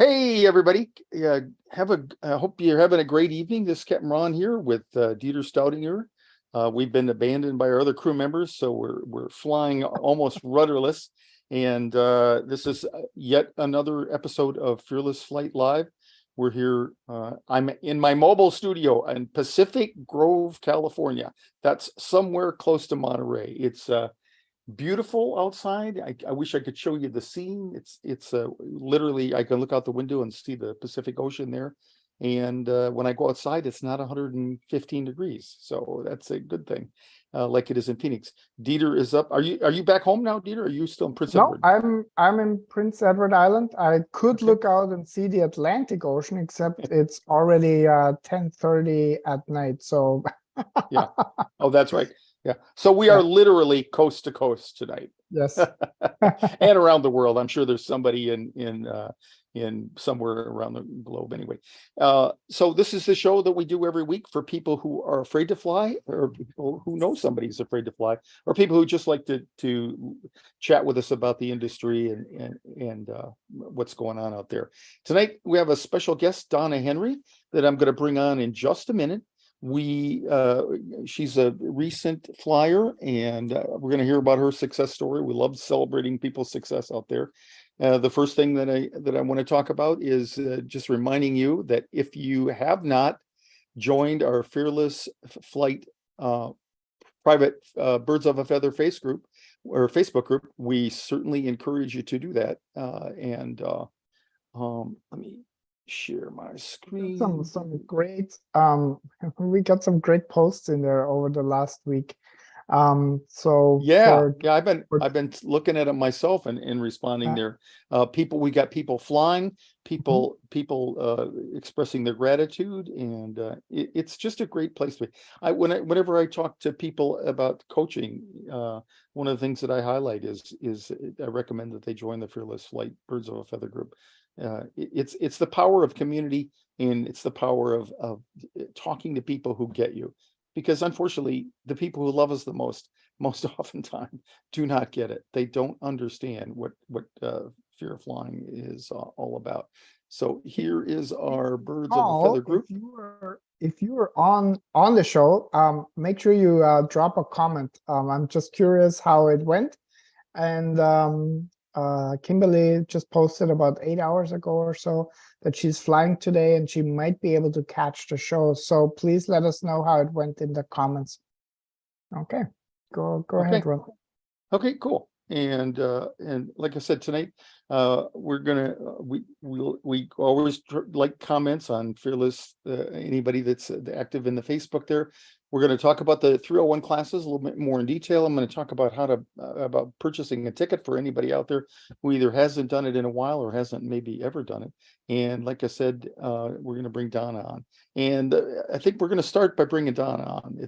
Hey, everybody. I hope you're having a great evening. This is Capt Ron here with Dieter Staudinger. We've been abandoned by our other crew members, so we're flying almost rudderless. And this is yet another episode of Fearless Flight Live. We're here. I'm in my mobile studio in Pacific Grove, California. That's somewhere close to Monterey. It's beautiful outside. I wish I could show you the scene. It's literally, I can look out the window and see the Pacific Ocean there. And when I go outside, it's not 115 degrees. So that's a good thing, like it is in Phoenix. Dieter is up. Are you back home now, Dieter? Or are you still in Prince Edward? No, I'm in Prince Edward Island. I could look out and see the Atlantic Ocean, except it's already 10:30 at night. So yeah. Oh, that's right. Yeah. So we are literally coast to coast tonight. Yes. And around the world. I'm sure there's somebody in somewhere around the globe anyway. So this is the show that we do every week for people who are afraid to fly, or people who know somebody's afraid to fly, or people who just like to chat with us about the industry and what's going on out there. Tonight we have a special guest, Donna Henry, that I'm going to bring on in just a minute. She's a recent flyer, and we're going to hear about her success story. We love celebrating people's success out there. The first thing that I want to talk about is just reminding you that if you have not joined our Fearless Flight private Birds of a Feather Facebook group, we certainly encourage you to do that. Let me share my screen. Some great we got some great posts in there over the last week. I've been looking at it myself and responding there. We got people flying, people expressing their gratitude, and it's just a great place to be. Whenever I talk to people about coaching, one of the things that I highlight is I recommend that they join the Fearless Flight Birds of a Feather group. It's the power of community, and it's the power of talking to people who get you, because unfortunately the people who love us the most oftentimes do not get it. They don't understand what fear of flying is all about. So here is our Birds of a Feather group. If you were on the show, make sure you drop a comment. I'm just curious how it went. And Kimberly just posted about 8 hours ago or so that she's flying today and she might be able to catch the show. So please let us know how it went in the comments. Okay, go ahead, Ron. Okay, cool. And like I said, tonight we're gonna we always like comments on Fearless. Anybody that's active in the Facebook there. We're going to talk about the 301 classes a little bit more in detail. I'm going to talk about about purchasing a ticket for anybody out there who either hasn't done it in a while or hasn't maybe ever done it. And like I said, we're going to bring Donna on, and I think we're going to start by bringing Donna on.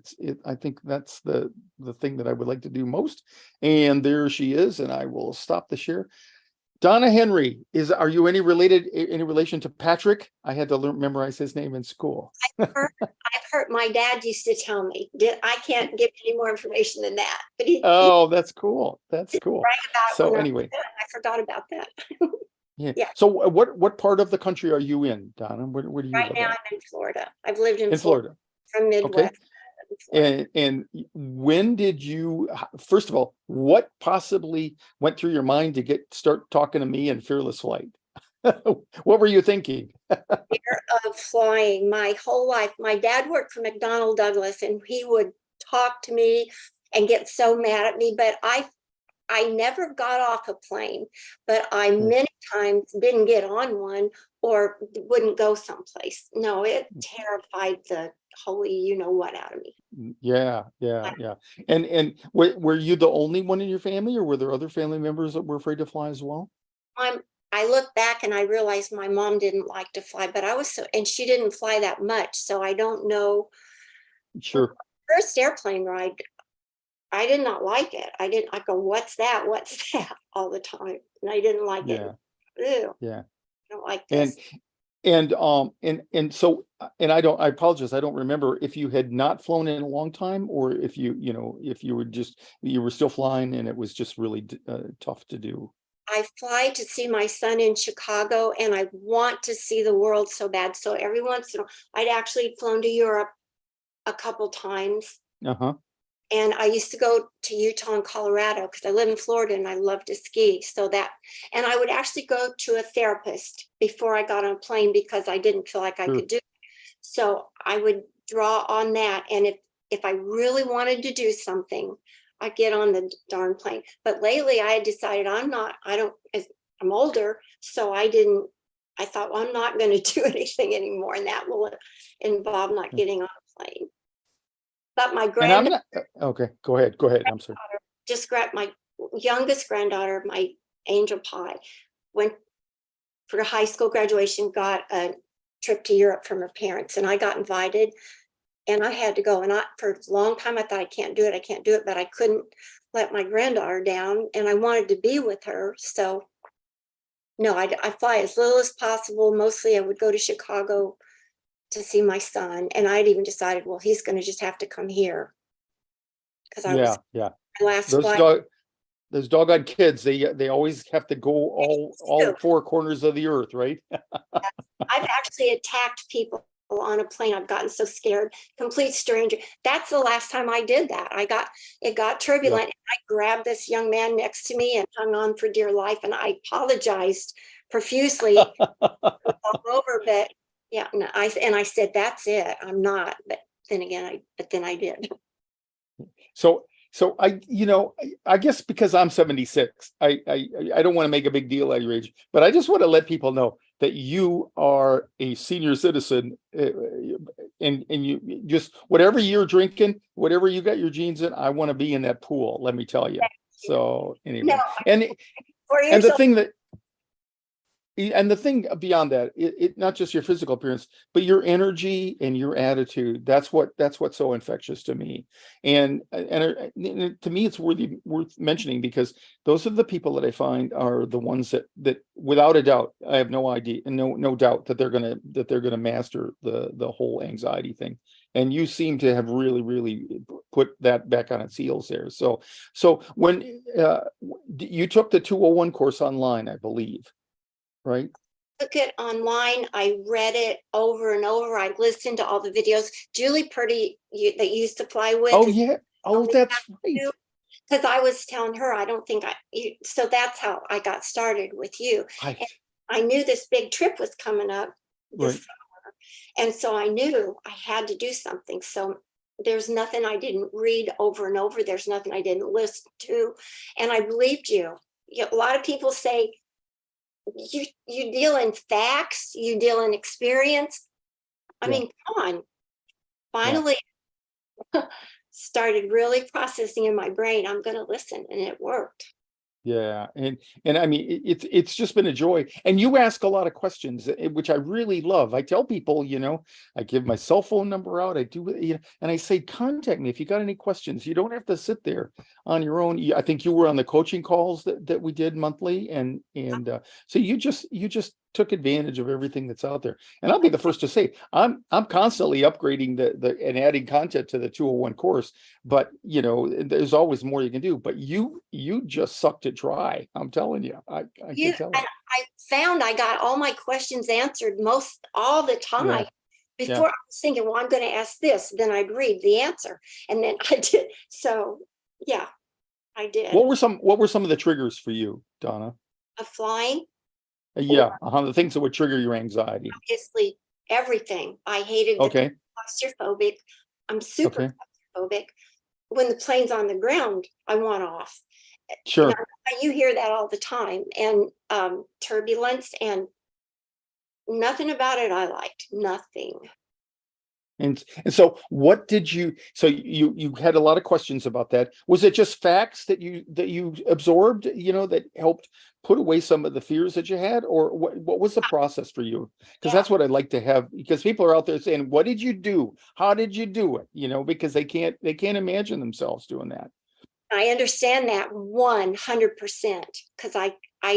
I think that's the thing that I would like to do most. And there she is, and I will stop the share. Donna Henry, are you any relation to Patrick? I had to memorize his name in school. I've heard my dad used to tell me. I can't give any more information than that. But that's cool. That's cool. So anyway, I forgot about that. Yeah. So what part of the country are you in, Donna? Where do you live? Right now I'm in Florida. I've lived in Florida from Midwest. Okay. And when did you, first of all, what possibly went through your mind to start talking to me in Fearless Flight? What were you thinking? Fear of flying my whole life. My dad worked for McDonnell Douglas, and he would talk to me and get so mad at me, but I never got off a plane, but I many times didn't get on one or wouldn't go someplace. No, it terrified the holy you-know-what out of me. Yeah. And were you the only one in your family, or were there other family members that were afraid to fly as well? I look back and I realized my mom didn't like to fly, but and she didn't fly that much, so I don't know. Sure. First airplane ride, I did not like it. I go, what's that? What's that? All the time. And I didn't like it. Ew. Yeah. I don't like this. I apologize. I don't remember if you had not flown in a long time, or if you were still flying and it was just really tough to do. I fly to see my son in Chicago, and I want to see the world so bad. So every once in a while, I'd actually flown to Europe a couple times. Uh-huh. And I used to go to Utah and Colorado because I live in Florida and I love to ski. So that, and I would actually go to a therapist before I got on a plane because I didn't feel like I could do it. So I would draw on that. And if I really wanted to do something, I'd get on the darn plane. But lately I had decided I'm older. So I thought, well, I'm not going to do anything anymore. And that will involve not getting on a plane. But my granddaughter, okay, go ahead. I'm sorry. My youngest granddaughter, my angel pie, went for high school graduation, got a trip to Europe from her parents, and I got invited, and I had to go. And for a long time, I thought, I can't do it, but I couldn't let my granddaughter down, and I wanted to be with her. So no, I fly as little as possible. Mostly I would go to Chicago to see my son, and I'd even decided, well, he's going to just have to come here because I was my last flight. Those doggone kids, they always have to go all four corners of the earth, right? I've actually attacked people on a plane. I've gotten so scared, complete stranger. That's the last time I did that. It got turbulent. And I grabbed this young man next to me and hung on for dear life, and I apologized profusely all over, but yeah, no, I said, that's it. I'm not. But then again, I did. So I guess because I'm 76, I don't want to make a big deal out of your age, but I just want to let people know that you are a senior citizen, and you just, whatever you're drinking, whatever you got your genes in, I want to be in that pool. Let me tell you. So anyway, No, and the thing that. And the thing beyond that, it not just your physical appearance, but your energy and your attitude. That's what's so infectious to me. And to me, it's worth mentioning, because those are the people that I find are the ones that without a doubt, I have no idea and no doubt that they're gonna master the whole anxiety thing. And you seem to have really put that back on its heels there. So when you took the 201 course online, I believe. Right. Took it online. I read it over and over. I listened to all the videos. Julie Purdy, that you used to fly with. Oh yeah. Oh, that's right. Because I was telling her, I don't think so that's how I got started with you. I knew this big trip was coming up this summer. And so I knew I had to do something. So there's nothing I didn't read over and over. There's nothing I didn't listen to. And I believed you. A lot of people say, you deal in facts, you deal in experience. I mean, come on. Finally started really processing in my brain. I'm going to listen, and it worked. Yeah, and I mean, it's just been a joy. And you ask a lot of questions, which I really love. I tell people, I give my cell phone number out. I do, and I say, contact me if you got any questions. You don't have to sit there on your own. I think you were on the coaching calls that we did monthly, and so you just took advantage of everything that's out there. And I'll be the first to say, I'm constantly upgrading and adding content to the 201 course. But there's always more you can do. But you just sucked it dry. I'm telling you. I can tell. And I found I got all my questions answered all the time. Before I was thinking, well, I'm going to ask this, then I'd read the answer, and then I did. So yeah, I did. What were some of the triggers for you, Donna? Of flying. The things that would trigger your anxiety. Obviously, everything. I hated the claustrophobic. I'm super claustrophobic. When the plane's on the ground, I want off. Sure. You hear that all the time. And turbulence, and nothing about it I liked. Nothing. And so what did you had a lot of questions about that. Was it just facts that you absorbed, that helped put away some of the fears that you had, or what was the process for you? Because that's what I'd like to have, because people are out there saying, what did you do? How did you do it? Because they can't imagine themselves doing that. I understand that 100%, because I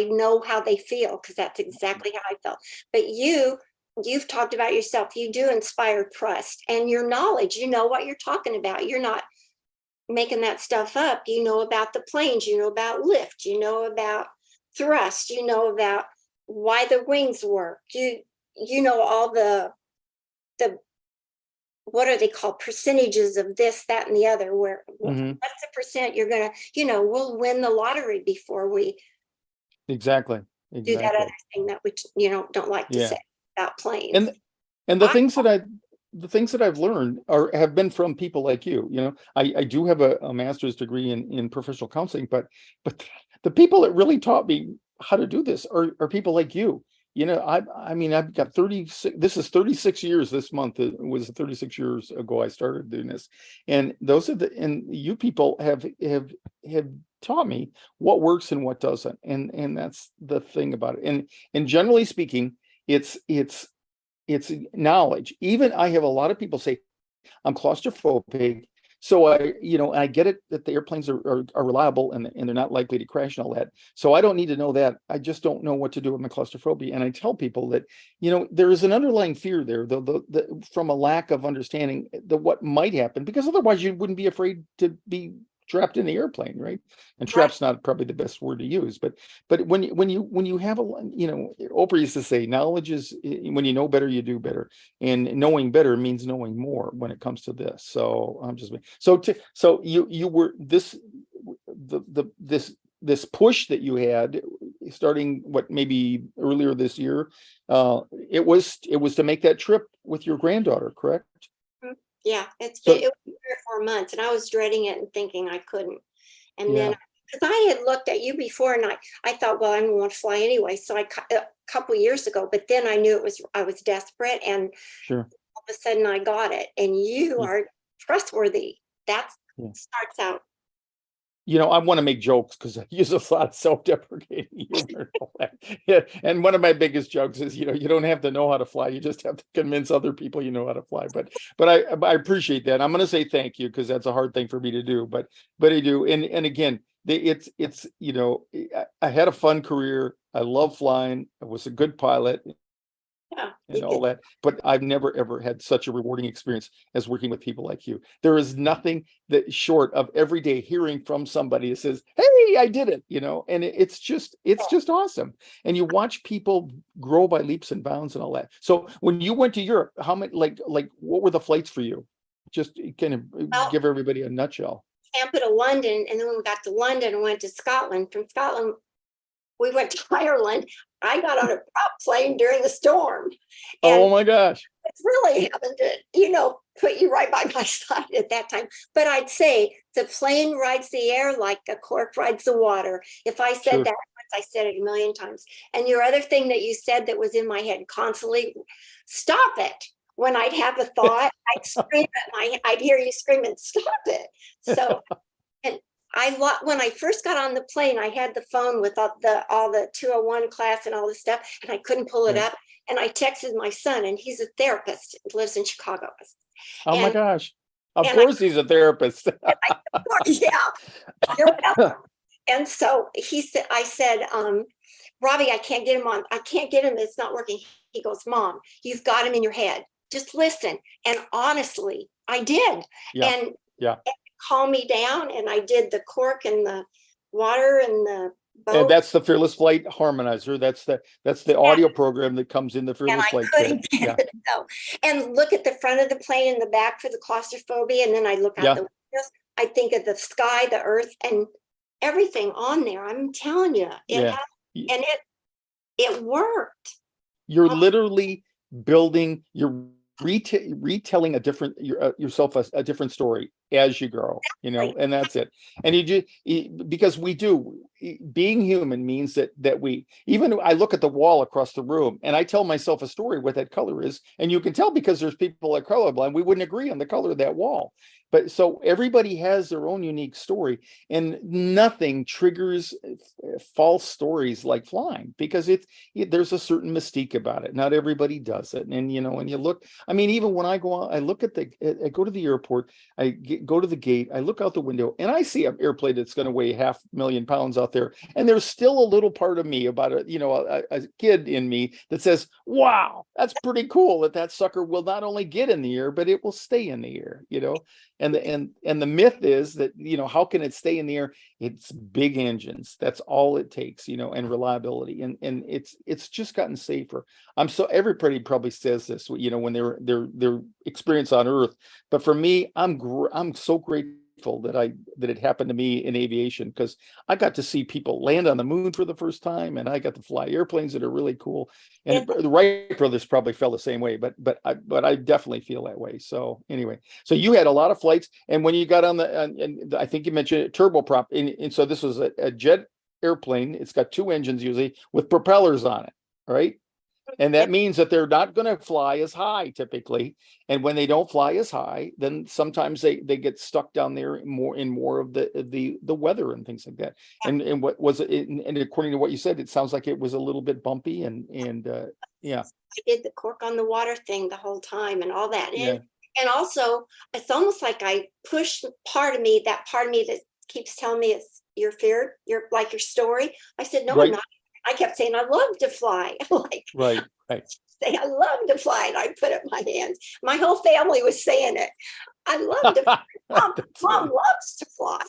know how they feel, because that's exactly how I felt. But you've talked about yourself. You do inspire trust, and your knowledge, what you're talking about. You're not making that stuff up. You know about the planes, you know about lift, you know about thrust, you know about why the wings work. You know all the what are they called, percentages of this, that, and the other, where what's the percent you're gonna, we'll win the lottery before we Exactly. do that other thing that we don't like to say about planes. And the things that I've learned have been from people like you. I do have a master's degree in professional counseling, but the people that really taught me how to do this are people like you. I mean, I've got 36, this is 36 years this month. It was 36 years ago I started doing this. And you people have taught me what works and what doesn't. And that's the thing about it. And generally speaking, it's knowledge. Even I have a lot of people say, I'm claustrophobic. So I get it that the airplanes are reliable and they're not likely to crash and all that. So I don't need to know that. I just don't know what to do with my claustrophobia. And I tell people that, there is an underlying fear there, from a lack of understanding what might happen, because otherwise you wouldn't be afraid to be trapped in the airplane, right? And trapped's not probably the best word to use, but when you have Oprah used to say, knowledge is, when you know better, you do better, and knowing better means knowing more when it comes to this. So I'm just you were this push that you had starting maybe earlier this year. It was to make that trip with your granddaughter, correct? Yeah, it was 3 or 4 months, and I was dreading it and thinking I couldn't. And then, because I had looked at you before, and I thought, well, I don't want to fly anyway. So a couple of years ago, but then I knew I was desperate, and all of a sudden I got it. And you are trustworthy. That starts out. I want to make jokes because I use a lot of self-deprecating humor. And one of my biggest jokes is, you don't have to know how to fly. You just have to convince other people you know how to fly. But I appreciate that. I'm going to say thank you, because that's a hard thing for me to do. But I do. And again, it's I had a fun career. I love flying. I was a good pilot. And all that, but I've never ever had such a rewarding experience as working with people like you. There is nothing that short of every day hearing from somebody that says, "Hey, I did it," and it's just awesome. And you watch people grow by leaps and bounds and all that. So when you went to Europe, how many like what were the flights for you? Just kind of give everybody a nutshell. Tampa to London, and then when we got to London and went to Scotland. From Scotland, we went to Ireland. I got on a prop plane during the storm. Oh my gosh. It's really happened to, put you right by my side at that time. But I'd say the plane rides the air like a cork rides the water. If I said that once, I said it a million times. And your other thing that you said that was in my head constantly, stop it. When I'd have a thought, I'd scream I'd hear you screaming, stop it. So, and when I first got on the plane, I had the phone with all the 201 class and all this stuff, and I couldn't pull it up. And I texted my son, and he's a therapist, lives in Chicago. Oh my gosh! Of course, he's a therapist. You're welcome. And so I said, Robbie, I can't get him on. I can't get him. It's not working. He goes, Mom, you've got him in your head. Just listen. And honestly, I did. And calm me down, and I did the cork and the water and the boat. And that's the FearlessFlight harmonizer. That's the audio program that comes in the FearlessFlight kit. And look at the front of the plane and the back for the claustrophobia, and then I look out the windows. I think of the sky, the earth, and everything on there. I'm telling you, it worked. You're literally building. You're retelling yourself a different story as you grow, and that's it. And because we do, being human means that we, even I look at the wall across the room and I tell myself a story what that color is, and you can tell because there's people that are colorblind, we wouldn't agree on the color of that wall. But so everybody has their own unique story, and nothing triggers false stories like flying, because there's a certain mystique about it. Not everybody does it. And when you look, I mean, even when I go out, I look at I go to the airport, I go to the gate, I look out the window, and I see an airplane that's going to weigh 500,000 pounds out there. And there's still a little part of me, about a kid in me, that says, wow, that's pretty cool that sucker will not only get in the air, but it will stay in the air, And the myth is that, how can it stay in the air? It's big engines. That's all it takes, and reliability. And it's just gotten safer. Everybody probably says this, when their experience on Earth. But for me, I'm so grateful that it happened to me in aviation, because I got to see people land on the moon for the first time, and I got to fly airplanes that are really cool. And the Wright brothers probably felt the same way, but I definitely feel that way. So anyway, so you had a lot of flights, and when you got on and I think you mentioned turboprop, and so this was a jet airplane. It's got two engines usually with propellers on it, right? And that means that they're not going to fly as high typically. And when they don't fly as high, then sometimes they get stuck down there more of the weather and things like that. And what was it? And according to what you said, it sounds like it was a little bit bumpy and yeah. I did the cork on the water thing the whole time and all that. Yeah. And also it's almost like I pushed that part of me that keeps telling me it's your fear, your story. I said, no, I'm not. I kept saying, I love to fly. Right. Say, I love to fly. And I put up my hands. My whole family was saying it. I love to fly. Mom loves to fly.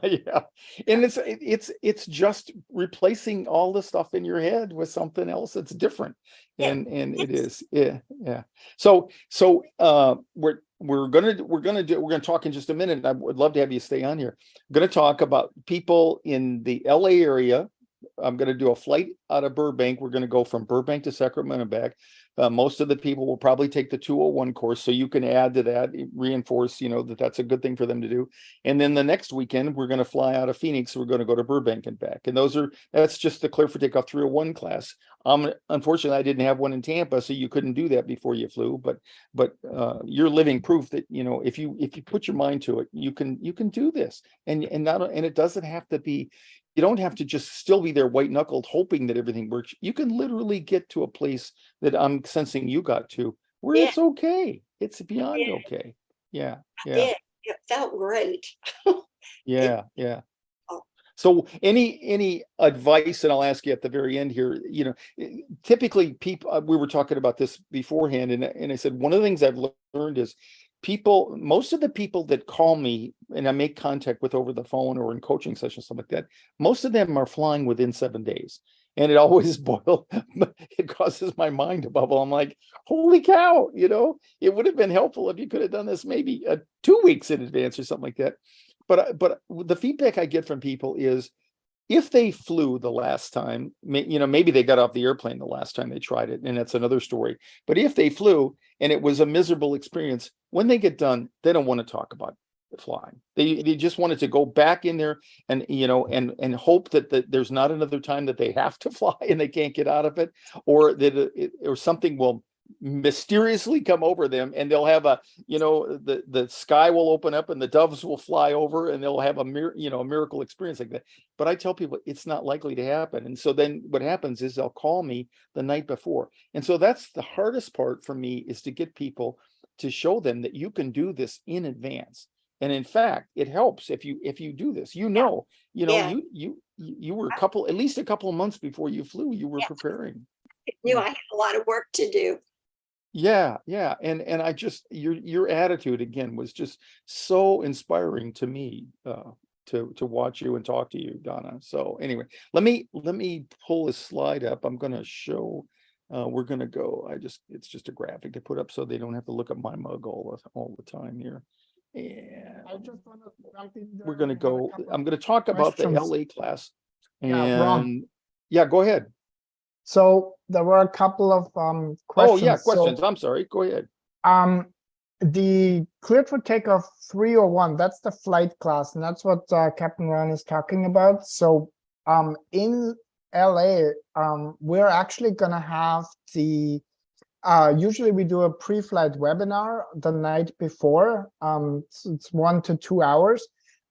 Yeah. And it's just replacing all the stuff in your head with something else that's different. And it is. Yeah. So we're gonna talk in just a minute. I would love to have you stay on here. I'm gonna talk about people in the LA area. I'm going to do a flight out of Burbank. We're going to go from Burbank to Sacramento back. Most of the people will probably take the 201 course, so you can add to that, reinforce, that's a good thing for them to do. And then the next weekend, we're going to fly out of Phoenix. We're going to go to Burbank and back. And that's just the Clear for Takeoff 301 class. Unfortunately, I didn't have one in Tampa, so you couldn't do that before you flew. But you're living proof that if you put your mind to it, you can do this. And it doesn't have to be. You don't have to just still be there white knuckled hoping that everything works. You can literally get to a place that I'm sensing you got to where it's okay. It's beyond okay. Yeah. It felt great. Yeah. So any advice, and I'll ask you at the very end here, typically people, we were talking about this beforehand, and I said, one of the things I've learned is most of the people that call me and I make contact with over the phone or in coaching sessions, something like that, most of them are flying within 7 days. And it always it causes my mind to bubble. I'm like, holy cow, it would have been helpful if you could have done this maybe 2 weeks in advance or something like that. But the feedback I get from people is, if they flew the last time, maybe they got off the airplane the last time they tried it, and that's another story. But if they flew and it was a miserable experience, when they get done, they don't want to talk about flying. They just wanted to go back in there and and hope that there's not another time that they have to fly and they can't get out of it, or that or something will mysteriously come over them, and they'll have the sky will open up and the doves will fly over, and they'll have a miracle experience like that. But I tell people it's not likely to happen. And so then what happens is they'll call me the night before. And so that's the hardest part for me, is to get people to show them that you can do this in advance. And in fact, it helps if you do this. You were at least a couple of months before you flew, you were preparing. I knew I had a lot of work to do. Yeah. And I just, your attitude again was just so inspiring to me, to watch you and talk to you, Donna. So anyway, let me pull this slide up. I'm going to show, we're going to go, it's just a graphic to put up so they don't have to look at my mug all the time here. And I just want to jump in there. we're going to go, I'm going to talk about the LA class. And Ron. Yeah, go ahead. So there were a couple of questions. Oh yeah, questions. So, I'm sorry. Go ahead. The Cleared for Takeoff 301, that's the flight class, and that's what Capt Ron is talking about. So in LA, we're actually gonna have the usually we do a pre-flight webinar the night before. It's 1 to 2 hours,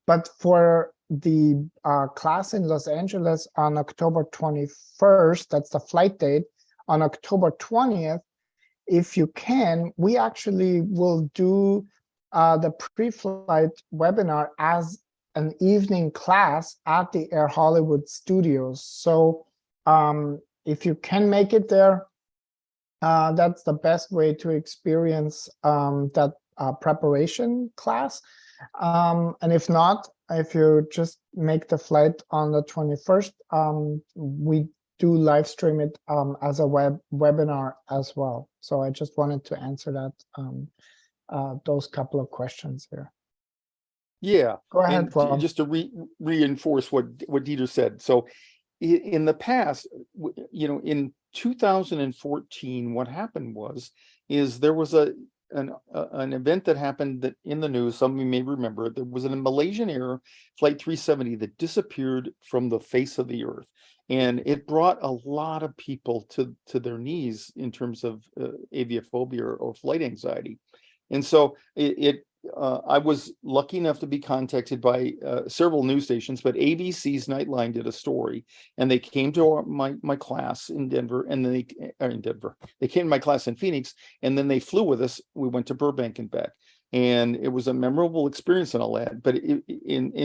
but for the class in Los Angeles on October 21st, that's the flight date. On October 20th, if you can, we actually will do the pre-flight webinar as an evening class at the Air Hollywood studios. So if you can make it there, that's the best way to experience that preparation class. And if not, if you just make the flight on the 21st, we do live stream it as a webinar as well. So I just wanted to answer that, those couple of questions here. Yeah. Go ahead, And Rob. just to reinforce what Dieter said. So in the past, you know, in 2014, what happened is there was an event that happened that in the news, some of you may remember, there was a Malaysian Air Flight 370 that disappeared from the face of the earth. And it brought a lot of people to their knees in terms of aviophobia or flight anxiety. And so I was lucky enough to be contacted by several news stations, but ABC's Nightline did a story, and they came to my class in Denver, and then they came to my class in Phoenix, and then they flew with us. We went to Burbank and back, and it was a memorable experience and all that. But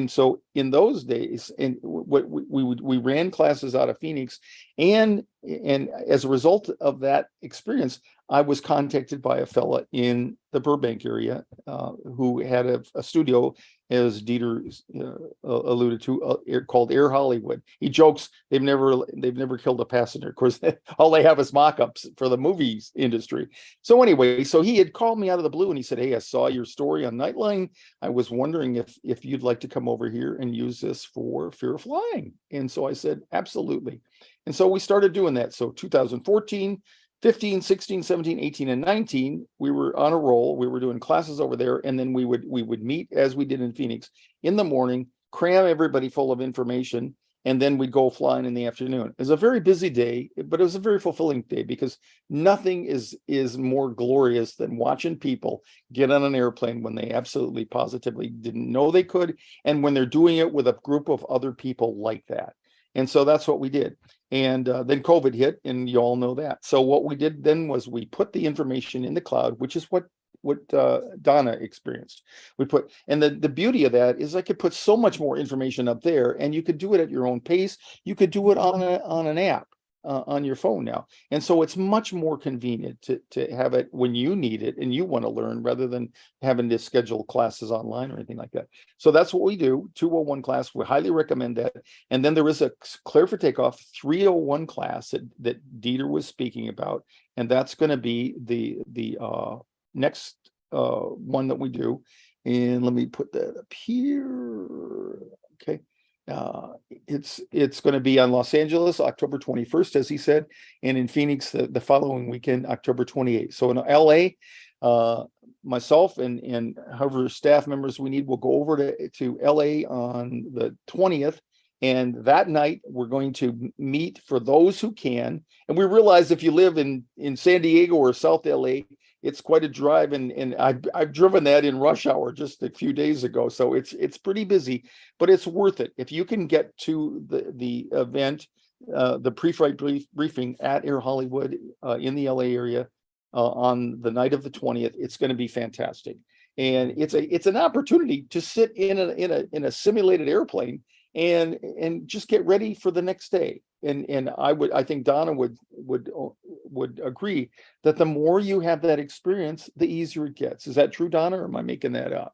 so in those days, and what we ran classes out of Phoenix, and as a result of that experience, I was contacted by a fella in the Burbank area who had a studio, as Dieter alluded to, called Air Hollywood. He jokes they've never killed a passenger. Of course, all they have is mock-ups for the movies industry. So anyway, so he had called me out of the blue and he said, "Hey, I saw your story on Nightline. I was wondering if you'd like to come over here and use this for Fear of Flying." And so I said, absolutely. And so we started doing that. So 2014, 15, 16, 17, 18, and 19, we were on a roll. We were doing classes over there, and then we would meet, as we did in Phoenix, in the morning, cram everybody full of information, and then we'd go flying in the afternoon. It was a very busy day, but it was a very fulfilling day, because nothing is more glorious than watching people get on an airplane when they absolutely positively didn't know they could, and when they're doing it with a group of other people like that. And so that's what we did. And then COVID hit, and you all know that. So what we did then was we put the information in the cloud, which is what Donna experienced. And the beauty of that is I could put so much more information up there, and you could do it at your own pace. You could do it on an app on your phone now. And so it's much more convenient to have it when you need it and you want to learn, rather than having to schedule classes online or anything like that. So that's what we do. 201 class, we highly recommend that. And then there is a Clear for Takeoff 301 class that Dieter was speaking about. And that's going to be the next one that we do. And let me put that up here. Okay. It's going to be on Los Angeles, October 21st, as he said, and in Phoenix the following weekend, October 28th. So in LA, myself and however staff members we need will go over to LA on the 20th. And that night we're going to meet for those who can. And we realize if you live in San Diego or South LA, it's quite a drive, and I've driven that in rush hour just a few days ago. So it's pretty busy, but it's worth it. If you can get to the event, the pre-flight briefing at Air Hollywood in the LA area on the night of the 20th, it's going to be fantastic. And it's an opportunity to sit in a simulated airplane and just get ready for the next day. And I think Donna would agree that the more you have that experience, the easier it gets. Is that true, Donna, or am I making that up?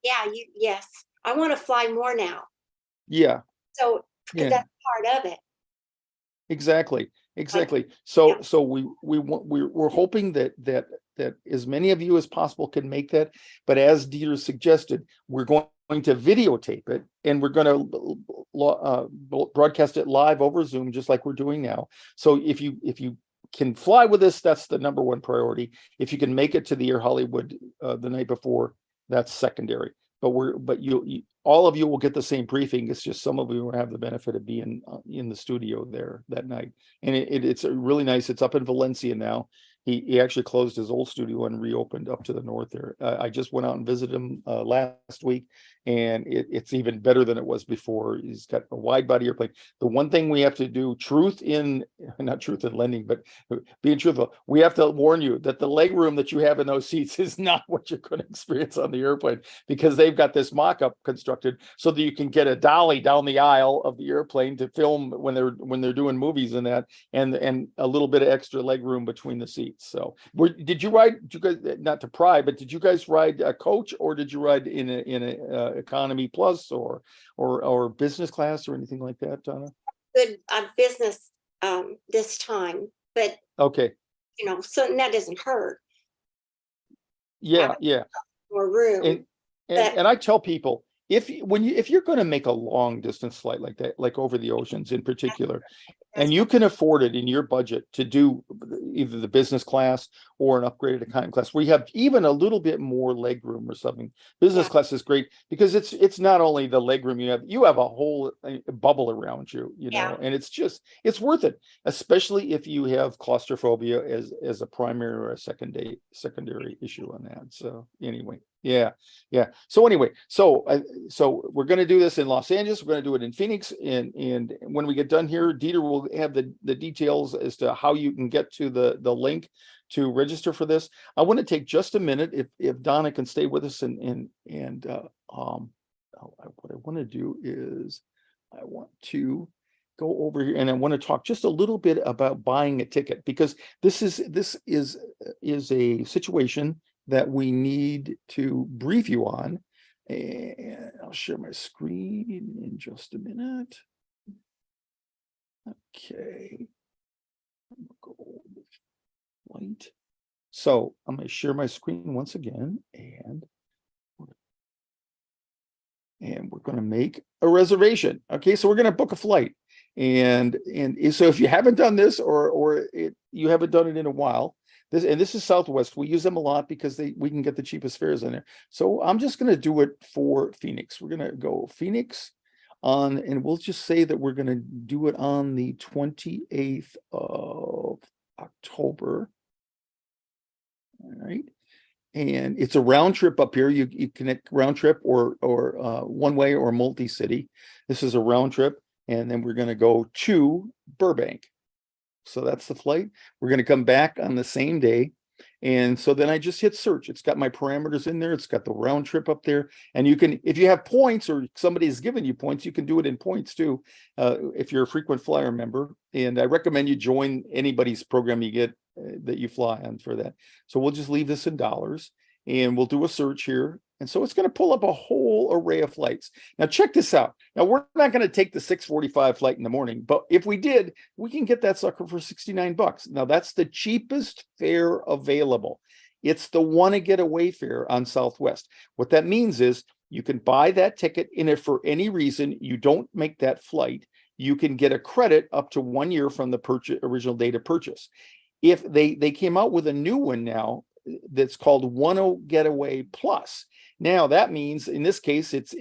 Yeah, yes. I want to fly more now. Yeah. So, because that's part of it. Exactly. So we're hoping that as many of you as possible can make that. But as Dieter suggested, we're going to videotape it, and we're going to broadcast it live over Zoom, just like we're doing now. So if you can fly with us, that's the number one priority. If you can make it to the Air Hollywood the night before, that's secondary. But you all of you will get the same briefing. It's just some of you will have the benefit of being in the studio there that night. And it's really nice. It's up in Valencia now, he actually closed his old studio and reopened up to the north there. I just went out and visited him last week, and it's even better than it was before. He's got a wide body airplane. The one thing we have to do, not truth in lending, but being truthful, we have to warn you that the leg room that you have in those seats is not what you're going to experience on the airplane, because they've got this mock-up constructed so that you can get a dolly down the aisle of the airplane to film when they're doing movies and that, and a little bit of extra leg room between the seats. So did you guys, not to pry, but did you guys ride a coach, or did you ride in a economy plus or business class or anything like that, Donna? Good business this time, but okay, so that doesn't hurt. Yeah. More room. And I tell people, if you're going to make a long distance flight like that, like over the oceans in particular, and you can afford it in your budget to do either the business class or an upgraded economy class, where you have even a little bit more leg room or something. Business class is great because it's not only the leg room, you have a whole bubble around you, and it's worth it, especially if you have claustrophobia as a primary or a secondary issue on that. So anyway. Yeah. So anyway, so we're going to do this in Los Angeles. We're going to do it in Phoenix, and when we get done here, Dieter will have the details as to how you can get to the link to register for this. I want to take just a minute if Donna can stay with us, and what I want to do is I want to go over here and I want to talk just a little bit about buying a ticket, because this is a situation that we need to brief you on. And I'll share my screen in just a minute. Okay. Go with flight. So I'm going to share my screen once again, and we're going to make a reservation. Okay, so we're going to book a flight. And so if you haven't done this, or you haven't done it in a while, this is Southwest. We use them a lot because we can get the cheapest fares in there. So I'm just going to do it for Phoenix. We're going to go Phoenix and we'll just say that we're going to do it on the 28th of October. All right. And it's a round trip up here. You connect round trip or one way or multi-city. This is a round trip. And then we're going to go to Burbank. So that's the flight. We're going to come back on the same day. And so then I just hit search. It's got my parameters in there. It's got the round trip up there. And you can, if you have points or somebody's given you points, you can do it in points too, if you're a frequent flyer member. And I recommend you join anybody's program you get that you fly on for that. So we'll just leave this in dollars and we'll do a search here. And so it's going to pull up a whole array of flights. Now, check this out. Now, we're not going to take the 6:45 flight in the morning, but if we did, we can get that sucker for $69. Now, that's the cheapest fare available. It's the wanna get away fare on Southwest. What that means is you can buy that ticket, and if for any reason you don't make that flight, you can get a credit up to 1 year from the original date of purchase. If they came out with a new one now that's called Wanna Getaway Plus. Now that means in this case, it's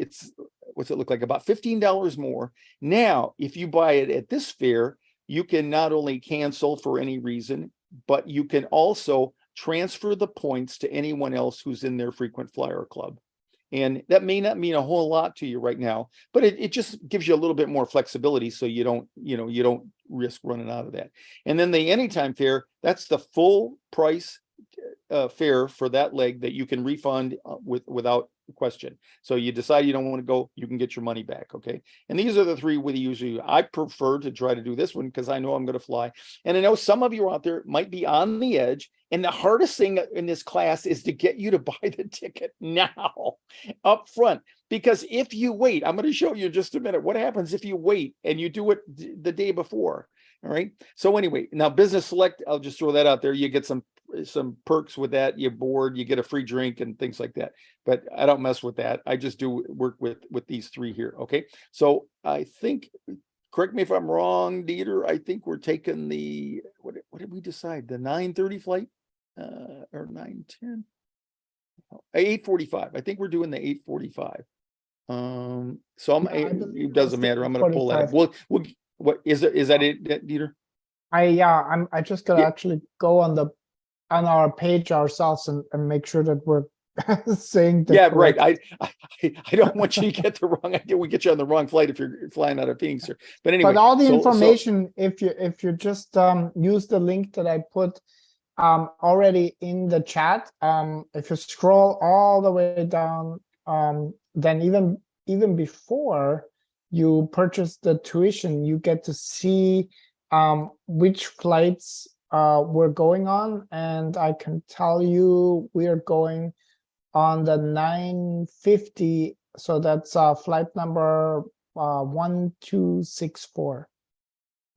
what's it look like, about $15 more. Now, if you buy it at this fare, you can not only cancel for any reason, but you can also transfer the points to anyone else who's in their frequent flyer club. And that may not mean a whole lot to you right now, but it just gives you a little bit more flexibility so you don't risk running out of that. And then the anytime fare, that's the full price fare for that leg that you can refund without question. So you decide you don't want to go, you can get your money back. Okay. And these are the three we usually, I prefer to try to do this one because I know I'm going to fly. And I know some of you out there might be on the edge. And the hardest thing in this class is to get you to buy the ticket now up front. Because if you wait, I'm going to show you in just a minute what happens if you wait and you do it the day before. All right. So anyway, now Business Select, I'll just throw that out there. You get some perks with that. You board, you get a free drink and things like that. But I don't mess with that. I just do work with these three here. Okay. So I think, correct me if I'm wrong, Dieter, I think we're taking the, what did we decide? The 9:30 flight or 9:10? 8:45. I think we're doing the 8:45. So it doesn't matter. I'm going to pull that up. What is it? Is that it, Dieter? I just gotta actually go on the on our page ourselves and make sure that we're saying the Yeah, correct. right. I don't want you to get the wrong idea. We get you on the wrong flight if you're flying out of Phoenix here. But anyway, But all the so information, if you just use the link that I put already in the chat, if you scroll all the way down, then even before you purchase the tuition, you get to see which flights we're going on, and I can tell you we are going on the 950, so that's flight number 1264.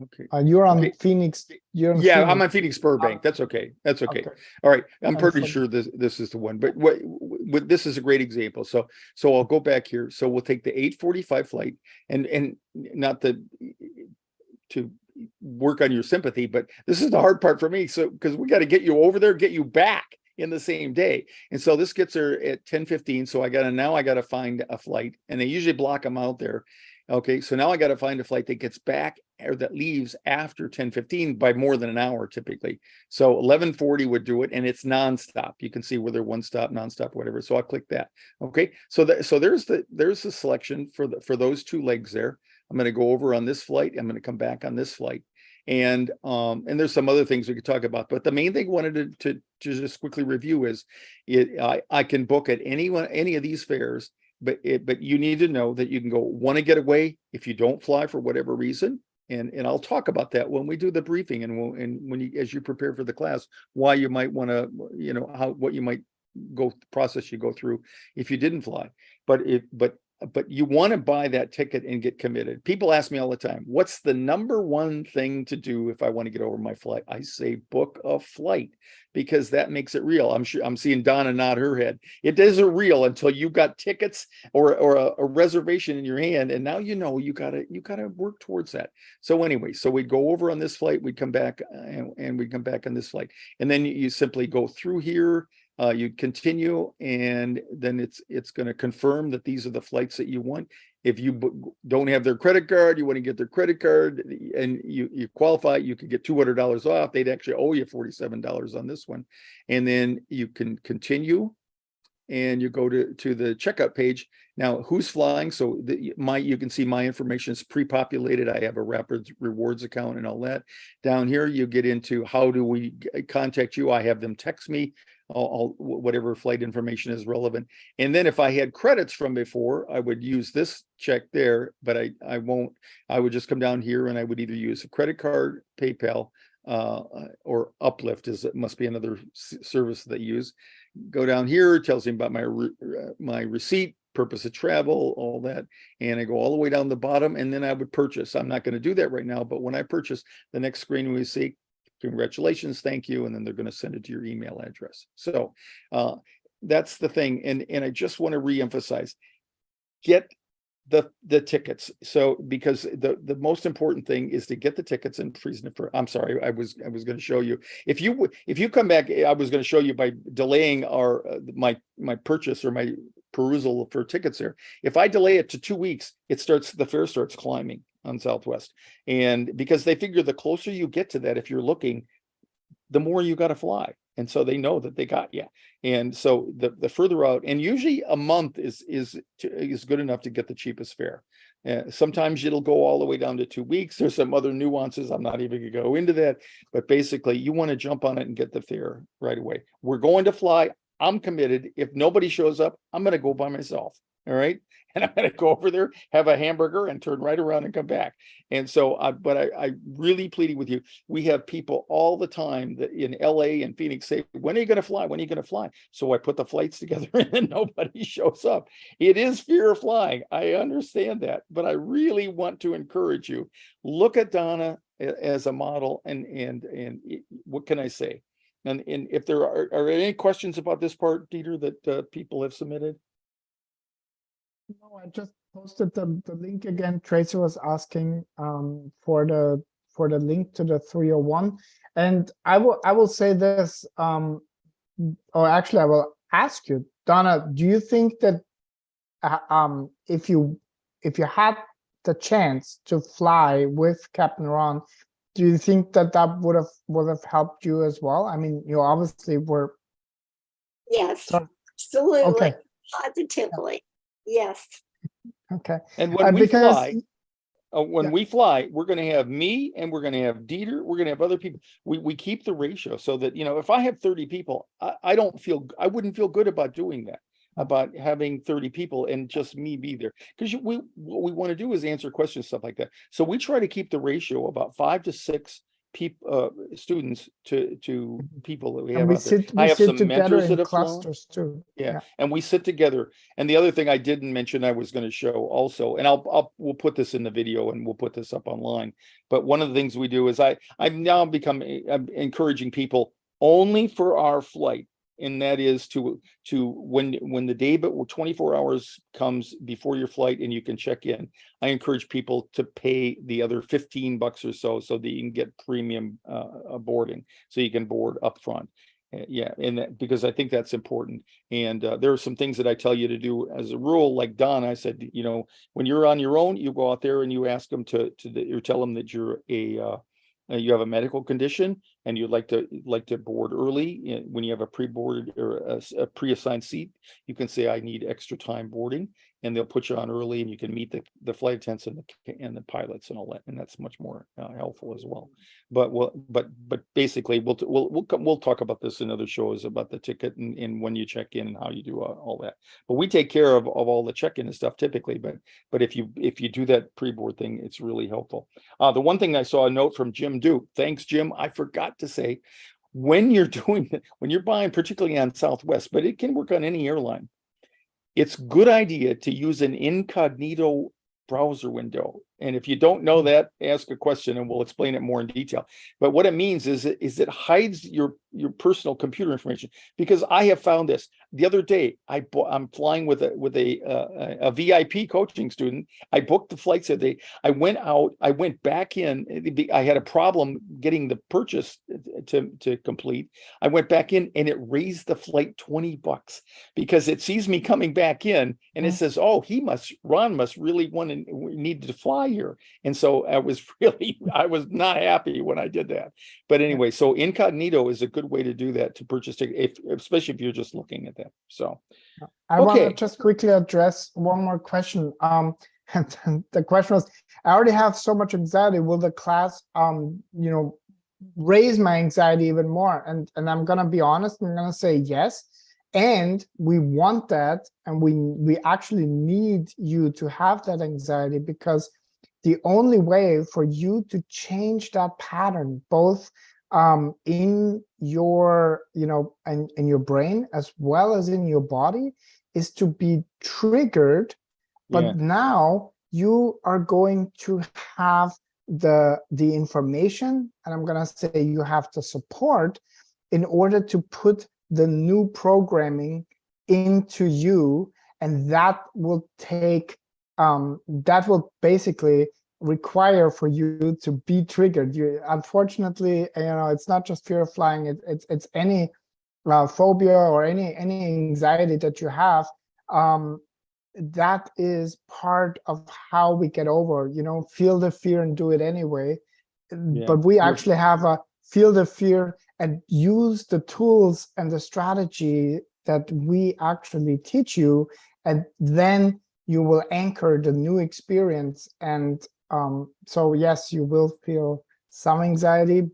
okay. You're on Okay. Phoenix. You're on Yeah, I'm Phoenix. on Phoenix Burbank. That's okay. That's okay. Okay. All right. I'm And pretty from- sure this is the one, but what this is a great example. So I'll go back here. So we'll take the 8:45 flight and not to work on your sympathy, but this is the hard part for me. So because we got to get you over there, get you back in the same day. And so this gets her at 10:15. So I got to find a flight, and they usually block them out there. Okay, so now I got to find a flight that gets back or that leaves after 10:15 by more than an hour typically. So 11:40 would do it, and it's nonstop. You can see whether one stop, nonstop, whatever. So I'll click that. Okay, so there's the selection for those two legs there. I'm going to go over on this flight. I'm going to come back on this flight. And there's some other things we could talk about, but the main thing I wanted to just quickly review is I can book at any of these fares, but you need to know that you can want to get away if you don't fly for whatever reason. And I'll talk about that when we do the briefing and when you, as you prepare for the class, why you might want to, what you might process you go through if you didn't fly. But you want to buy that ticket and get committed. People ask me all the time, what's the number one thing to do if I want to get over my flight? I say book a flight, because that makes it real. I'm sure I'm seeing Donna nod her head. It isn't real until you've got tickets or a reservation in your hand, and now you gotta work towards that. So anyway, so we'd go over on this flight, we'd come back and we'd come back on this flight, and then you simply go through here. You continue, and then it's going to confirm that these are the flights that you want. If you don't have their credit card, you want to get their credit card, and you qualify, you could get $200 off. They'd actually owe you $47 on this one, and then you can continue, and you go to the checkout page. Now, who's flying? So you can see my information is pre-populated. I have a Rapid Rewards account and all that. Down here, you get into how do we contact you? I have them text me. Whatever flight information is relevant. And then if I had credits from before, I would use this check there, but I won't. I would just come down here and I would either use a credit card, PayPal, or Uplift it must be another service that they use. Go down here, it tells me about my receipt, purpose of travel, all that, and I go all the way down the bottom, and then I would purchase. I'm not going to do that right now, but when I purchase, the next screen we see, congratulations, thank you, and then they're going to send it to your email address. So that's the thing, and I just want to reemphasize, get the tickets. So because the most important thing is to get the tickets and freezing it for. I'm sorry, I was going to show you, if you come back, I was going to show you by delaying my purchase or my perusal for tickets there. If I delay it to 2 weeks, the fare starts climbing on Southwest, and because they figure the closer you get to that, if you're looking, the more you got to fly, and so they know that they got you. And so the further out, and usually a month is good enough to get the cheapest fare. Sometimes it'll go all the way down to 2 weeks. There's some other nuances. I'm not even going to go into that, but basically you want to jump on it and get the fare right away. We're going to fly. I'm committed. If nobody shows up, I'm going to go by myself. All right. And I'm going to go over there, have a hamburger, and turn right around and come back. And so, but I really pleading with you. We have people all the time that in LA and Phoenix say, when are you going to fly? When are you going to fly? So I put the flights together and nobody shows up. It is fear of flying. I understand that, but I really want to encourage you. Look at Donna as a model, and what can I say? And if there are any questions about this part, Dieter, that people have submitted? No, I just posted the link again. Tracy was asking for the link to the 301, and I will say this, or actually I will ask you, Donna, do you think that if you had the chance to fly with Capt Ron, do you think that would have helped you as well? I mean, you obviously were. Yes, Sorry. absolutely, Okay. positively, yes. Okay. And when we because fly, Yeah. we fly, we're going to have me and we're going to have Dieter. We're going to have other people. We keep the ratio so that, you know, if I have 30 people, I wouldn't feel good about doing that, about having 30 people and just me be there. Because what we want to do is answer questions, stuff like that. So we try to keep the ratio about 5 to 6 students to people that we And have we out there. sit I have sit some together mentors in that have flown. clusters too. Yeah, and we sit together. And the other thing I didn't mention, I was going to show also, and we'll put this in the video and we'll put this up online. But one of the things we do is I'm now I'm encouraging people only for our flight, and that is to when the day but 24 hours comes before your flight and you can check in, I encourage people to pay the other $15 or so that you can get premium boarding, so you can board up front. Yeah, and because I think that's important. And there are some things that I tell you to do as a rule. Like Don, I said, you know, when you're on your own, you go out there and you ask them you tell them that you're you have a medical condition and you'd like to board early. When you have a pre-boarded or a pre-assigned seat, you can say, I need extra time boarding, and they'll put you on early, and you can meet the flight attendants and the pilots and all that, and that's much more helpful as well. But basically we'll talk about this in other shows about the ticket and when you check in and how you do all that. But we take care of all the check-in and stuff typically. But if you do that pre-board thing, it's really helpful. The one thing I saw a note from Jim Duke. Thanks, Jim. I forgot to say, when you're buying, particularly on Southwest, but it can work on any airline, it's a good idea to use an incognito browser window. And if you don't know that, ask a question and we'll explain it more in detail. But what it means is it hides your personal computer information. Because I have found this. The other day, I'm flying with a VIP coaching student. I booked the flights the other day. I went out, I went back in. I had a problem getting the purchase to complete. I went back in and it raised the flight $20 because it sees me coming back in and it says, oh, Ron must really need to fly here. And so I was not happy when I did that. But anyway, so incognito is a good way to do that, to purchase ticket, especially if you're just looking at that. So I want to just quickly address one more question. And the question was, I already have so much anxiety. Will the class raise my anxiety even more? And I'm gonna be honest, I'm gonna say yes. And we want that, and we actually need you to have that anxiety, because the only way for you to change that pattern, both in your in your brain as well as in your body, is to be triggered. But now you are going to have the information, and I'm gonna say you have the support in order to put the new programming into you, and that will take that will basically require for you to be triggered. Unfortunately, it's not just fear of flying, it's any phobia or any anxiety that you have. That is part of how we get over, feel the fear and do it anyway. But we actually have a feel the fear and use the tools and the strategy that we actually teach you, and then you will anchor the new experience. And so yes, you will feel some anxiety,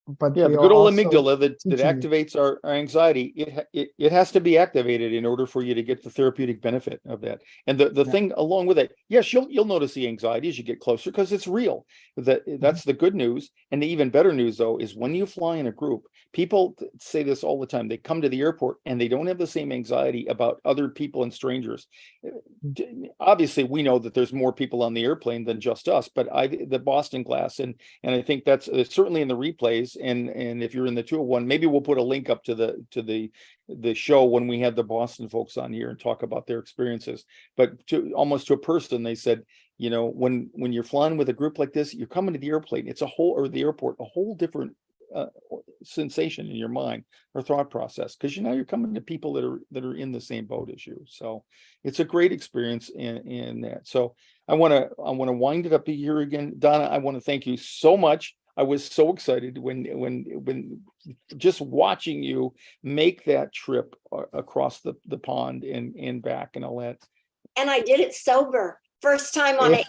but the good old amygdala that activates our anxiety, it has to be activated in order for you to get the therapeutic benefit of that. And the thing along with it, yes, you'll notice the anxiety as you get closer, because it's real. That's the good news. And the even better news, though, is when you fly in a group, people say this all the time. They come to the airport and they don't have the same anxiety about other people and strangers. Obviously, we know that there's more people on the airplane than just us, but the Boston class, and I think that's certainly in the replays. And if you're in the 201, maybe we'll put a link up to the show when we have the Boston folks on here and talk about their experiences. But almost to a person, they said, when you're flying with a group like this, you're coming to the airplane, it's the airport, a whole different sensation in your mind or thought process, because you're coming to people that are in the same boat as you. So it's a great experience in that. So I want to wind it up here again. Donna, I want to thank you so much. I was so excited when just watching you make that trip across the pond and back and all that. And I did it sober. First time on it.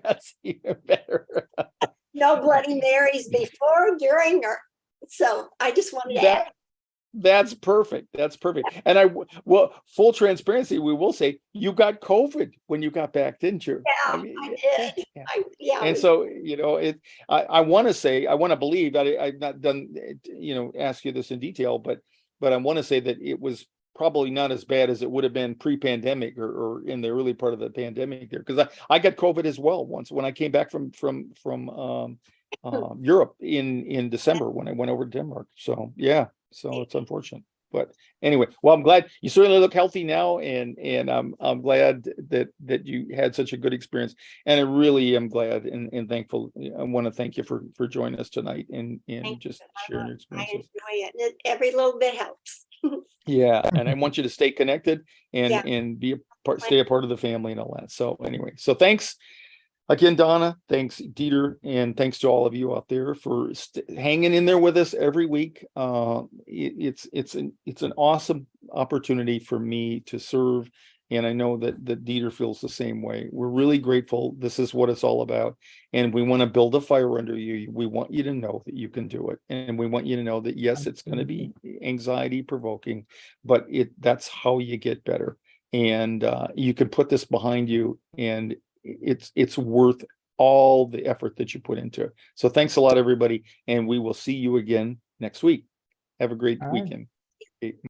That's even better. No Bloody Marys before, during, or so I just wanted to add. That's perfect. That's perfect. And well, full transparency, we will say you got COVID when you got back, didn't you? Yeah, I mean, I did. yeah. And so, I want to believe that I've not done, ask you this in detail, but I want to say that it was probably not as bad as it would have been pre-pandemic or in the early part of the pandemic there. Because I got COVID as well once when I came back from Europe in December when I went over to Denmark. So yeah. So it's unfortunate, but anyway, well, I'm glad you certainly look healthy now, and I'm glad that you had such a good experience, and I really am glad and thankful. I want to thank you for joining us tonight and just sharing your I experiences. enjoy it. Every little bit helps. Yeah, and I want you to stay connected and be stay a part of the family and all that. So anyway, so thanks. Again, Donna, thanks, Dieter, and thanks to all of you out there for hanging in there with us every week. It's an awesome opportunity for me to serve, and I know that Dieter feels the same way. We're really grateful. This is what it's all about, and we want to build a fire under you. We want you to know that you can do it, and we want you to know that yes, it's going to be anxiety provoking, but that's how you get better, and you can put this behind you, and it's worth all the effort that you put into it. So thanks a lot, everybody, and we will see you again next week. Have a great weekend.